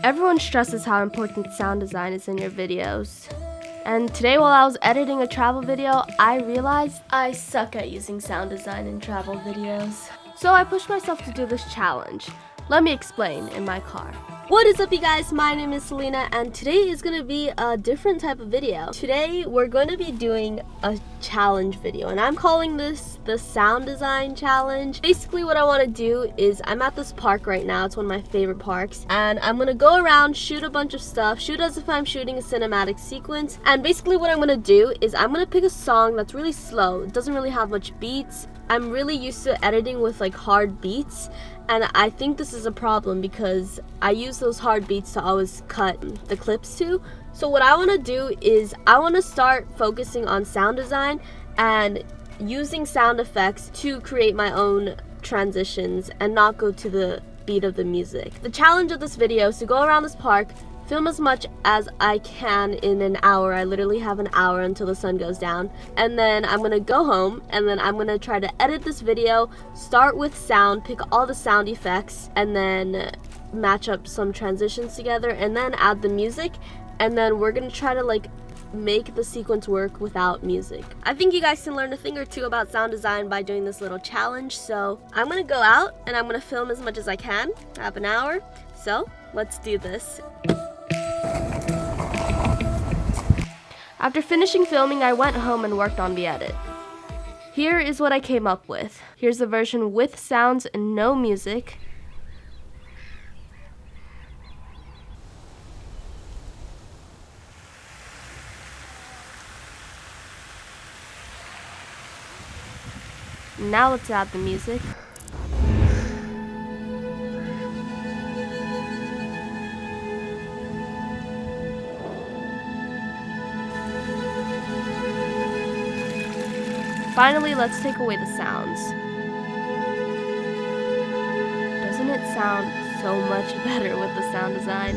Everyone stresses how important sound design is in your videos. And today while I was editing a travel video, I realized I suck at using sound design in travel videos. So I pushed myself to do this challenge. Let me explain in my car. What is up, you guys? My name is Selena, and today is going to be a different type of video. Today we're going to be doing a challenge video, and I'm calling this the sound design challenge. Basically what I want to do is, I'm at this park right now. It's one of my favorite parks, and I'm going to go around, shoot a bunch of stuff, shoot as if I'm shooting a cinematic sequence. And basically what I'm going to do is I'm going to pick a song that's really slow. It doesn't really have much beats. I'm really used to editing with like hard beats, and I think this is a problem because I use those hard beats to always cut the clips to. So what I want to do is I want to start focusing on sound design and using sound effects to create my own transitions and not go to the beat of the music. The challenge of this video is to go around this park, film as much as I can in an hour. I literally have an hour until the sun goes down. And then I'm gonna go home, and then I'm gonna try to edit this video, start with sound, pick all the sound effects, and then match up some transitions together, and then add the music. And then we're gonna try to like make the sequence work without music. I think you guys can learn a thing or two about sound design by doing this little challenge. So I'm gonna go out and I'm gonna film as much as I can. I have an hour, so let's do this. After finishing filming, I went home and worked on the edit. Here is what I came up with. Here's the version with sounds and no music. Now let's add the music. Finally, let's take away the sounds. Doesn't it sound so much better with the sound design?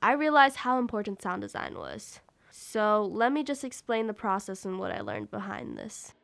I realized how important sound design was. So let me just explain the process and what I learned behind this.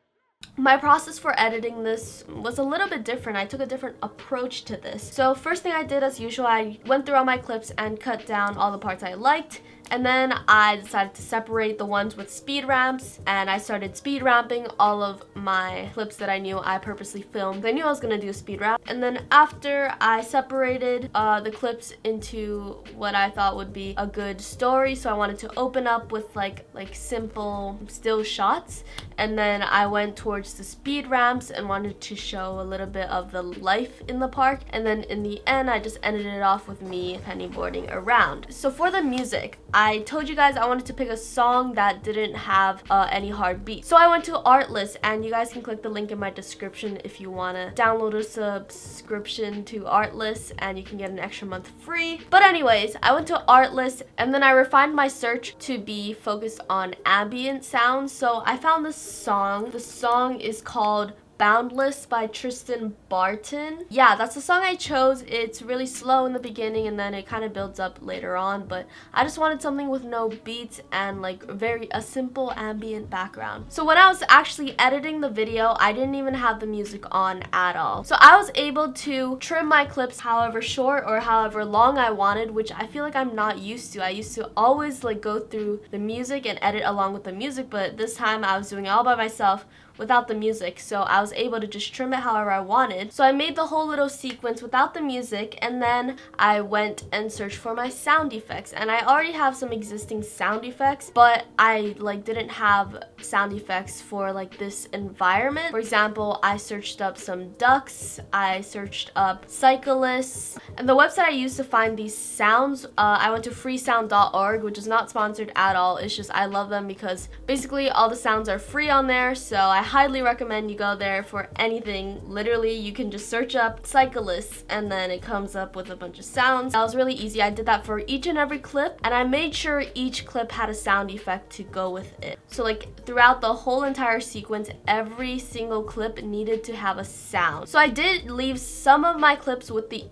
My process for editing this was a little bit different. I took a different approach to this. So first thing I did, as usual, I went through all my clips and cut down all the parts I liked. And then I decided to separate the ones with speed ramps, and I started speed ramping all of my clips that I knew I purposely filmed. I knew I was gonna do a speed ramp. And then after I separated the clips into what I thought would be a good story, so I wanted to open up with like simple still shots, and then I went towards the speed ramps and wanted to show a little bit of the life in the park, and then in the end I just ended it off with me pennyboarding around. So for the music, I told you guys I wanted to pick a song that didn't have any hard beats. So I went to Artlist, and you guys can click the link in my description if you want to download a subscription to Artlist, and you can get an extra month free. But anyways, I went to Artlist, and then I refined my search to be focused on ambient sounds. So I found this song. The song is called Boundless by Tristan Barton. Yeah, that's the song I chose. It's really slow in the beginning, and then it kind of builds up later on, but I just wanted something with no beats and like a simple ambient background. So when I was actually editing the video, I didn't even have the music on at all. So I was able to trim my clips however short or however long I wanted, which I feel like I'm not used to. I used to always like go through the music and edit along with the music, but this time I was doing it all by myself without the music, so I was able to just trim it however I wanted. So I made the whole little sequence without the music, and then I went and searched for my sound effects, and I already have some existing sound effects, but I like didn't have sound effects for like this environment. For example, I searched up some ducks, I searched up cyclists, and the website I used to find these sounds, I went to freesound.org, which is not sponsored at all. It's just I love them because basically all the sounds are free on there, so I highly recommend you go there for anything. Literally, you can just search up cyclists and then it comes up with a bunch of sounds. That was really easy. I did that for each and every clip, and I made sure each clip had a sound effect to go with it. So like throughout the whole entire sequence, every single clip needed to have a sound. So I did leave some of my clips with the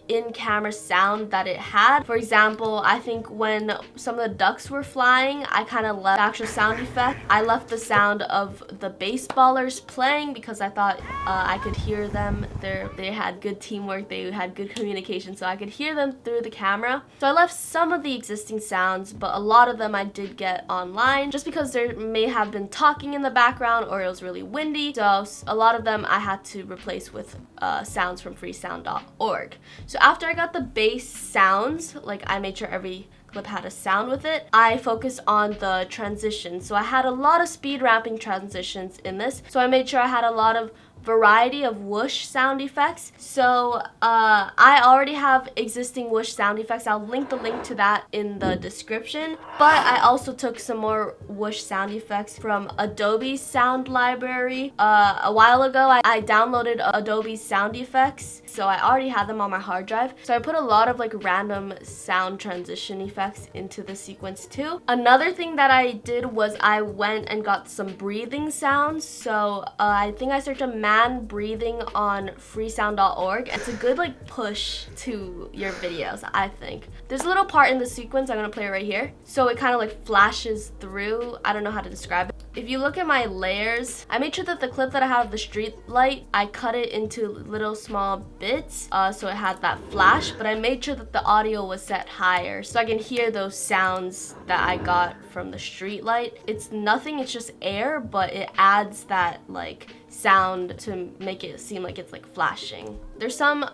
in-camera sound that it had. For example, I think when some of the ducks were flying, I kind of left the actual sound effect. I left the sound of the baseballers playing because I thought I could hear them. They had good teamwork, they had good communication, so I could hear them through the camera. So I left some of the existing sounds, but a lot of them I did get online just because there may have been talking in the background or it was really windy. So a lot of them I had to replace with sounds from freesound.org. So after I got the base sounds, like I made sure every clip had a sound with it, I focused on the transitions. So I had a lot of speed ramping transitions in this. So I made sure I had a lot of variety of whoosh sound effects. So I already have existing whoosh sound effects. I'll link the link to that in the description. But I also took some more whoosh sound effects from Adobe's sound library. A while ago, I downloaded Adobe's sound effects. So I already had them on my hard drive. So I put a lot of like random sound transition effects into the sequence too. Another thing that I did was I went and got some breathing sounds. So I think I searched a man breathing on freesound.org. It's a good like push to your videos, I think. There's a little part in the sequence, I'm gonna play it right here. So it kind of like flashes through. I don't know how to describe it. If you look at my layers, I made sure that the clip that I had of the street light, I cut it into little small bits so it had that flash, but I made sure that the audio was set higher so I can hear those sounds that I got from the street light. It's nothing, it's just air, but it adds that like sound to make it seem like it's like flashing. There's some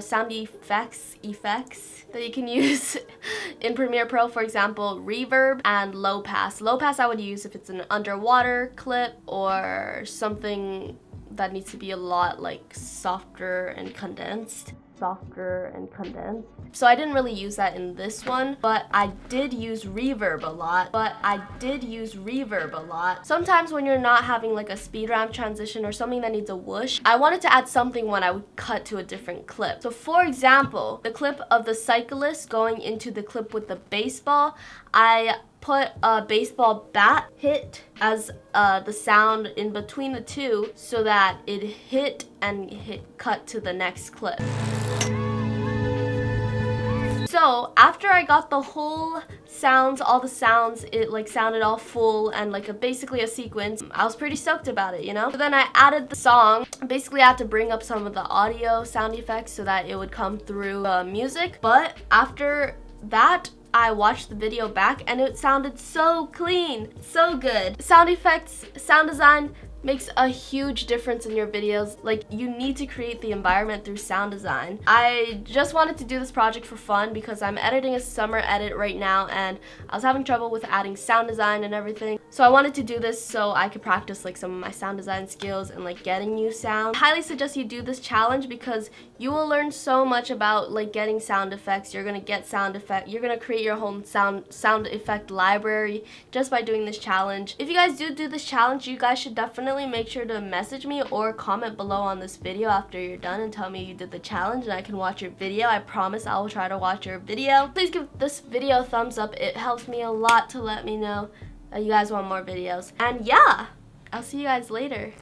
sound effects that you can use in Premiere Pro. For example, reverb and low pass. Low pass I would use if it's an underwater clip or something that needs to be a lot like softer and condensed. So I didn't really use that in this one, but I did use reverb a lot. Sometimes when you're not having like a speed ramp transition or something that needs a whoosh, I wanted to add something when I would cut to a different clip. So for example, the clip of the cyclist going into the clip with the baseball, I put a baseball bat hit as the sound in between the two so that it hit and cut to the next clip. So after I got the whole sounds, all the sounds, it like sounded all full and like basically a sequence, I was pretty stoked about it, you know? So then I added the song. Basically I had to bring up some of the audio sound effects so that it would come through music. But after that, I watched the video back and it sounded so clean, so good. Sound effects, sound design makes a huge difference in your videos. Like, you need to create the environment through sound design. I just wanted to do this project for fun because I'm editing a summer edit right now and I was having trouble with adding sound design and everything. So I wanted to do this so I could practice like some of my sound design skills and like getting new sound. I highly suggest you do this challenge because you will learn so much about like getting sound effects. You're gonna get sound effect. You're gonna create your whole sound effect library just by doing this challenge. If you guys do this challenge, you guys should definitely make sure to message me or comment below on this video after you're done and tell me you did the challenge and I can watch your video. I promise I will try to watch your video. Please give this video a thumbs up. It helps me a lot to let me know that you guys want more videos. And yeah, I'll see you guys later.